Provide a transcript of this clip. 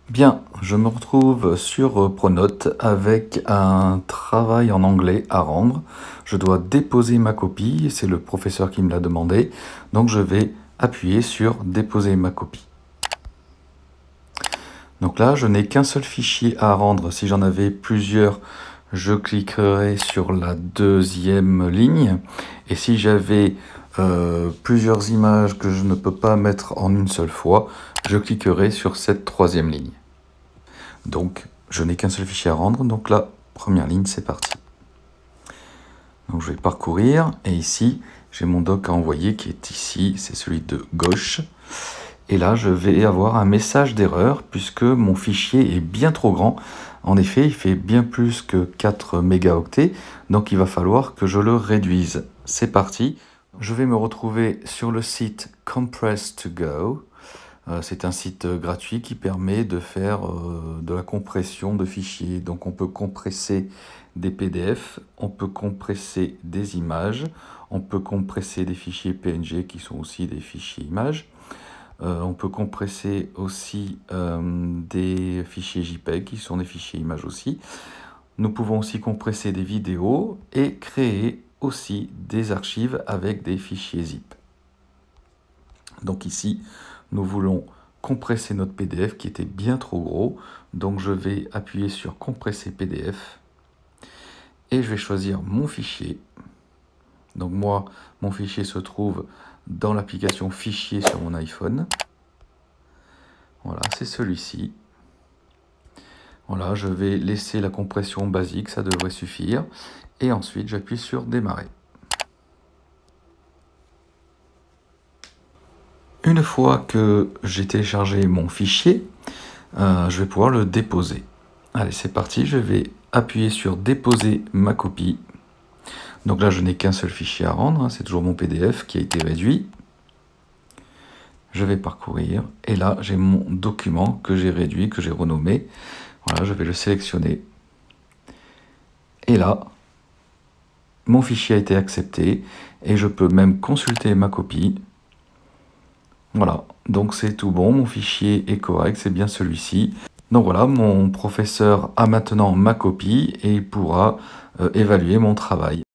Bien, je me retrouve sur Pronote avec un travail en anglais à rendre. Je dois déposer ma copie, c'est le professeur qui me l'a demandé, donc je vais appuyer sur déposer ma copie. Donc là, je n'ai qu'un seul fichier à rendre. Si j'en avais plusieurs, je cliquerai sur la deuxième ligne. Et si j'avais plusieurs images que je ne peux pas mettre en une seule fois, je cliquerai sur cette troisième ligne. Donc, je n'ai qu'un seul fichier à rendre. Donc la première ligne, c'est parti. Donc je vais parcourir. Et ici, j'ai mon doc à envoyer qui est ici. C'est celui de gauche. Et là, je vais avoir un message d'erreur puisque mon fichier est bien trop grand. En effet, il fait bien plus que 4 mégaoctets, donc il va falloir que je le réduise. C'est parti. Je vais me retrouver sur le site Compress2Go. C'est un site gratuit qui permet de faire de la compression de fichiers. Donc on peut compresser des PDF, on peut compresser des images, on peut compresser des fichiers PNG qui sont aussi des fichiers images. On peut compresser aussi des fichiers JPEG qui sont des fichiers images aussi. Nous pouvons aussi compresser des vidéos et créer aussi des archives avec des fichiers zip. Donc ici, nous voulons compresser notre PDF qui était bien trop gros. Donc je vais appuyer sur compresser PDF et je vais choisir mon fichier. Donc moi, mon fichier se trouve dans l'application fichier sur mon iPhone. Voilà, c'est celui-ci. Voilà, je vais laisser la compression basique, ça devrait suffire. Et ensuite, j'appuie sur démarrer. Une fois que j'ai téléchargé mon fichier, je vais pouvoir le déposer. Allez, c'est parti, je vais appuyer sur déposer ma copie. Donc là, je n'ai qu'un seul fichier à rendre, c'est toujours mon PDF qui a été réduit. Je vais parcourir, et là, j'ai mon document que j'ai réduit, que j'ai renommé. Voilà, je vais le sélectionner. Et là, mon fichier a été accepté, et je peux même consulter ma copie. Voilà, donc c'est tout bon, mon fichier est correct, c'est bien celui-ci. Donc voilà, mon professeur a maintenant ma copie, et il pourra évaluer mon travail.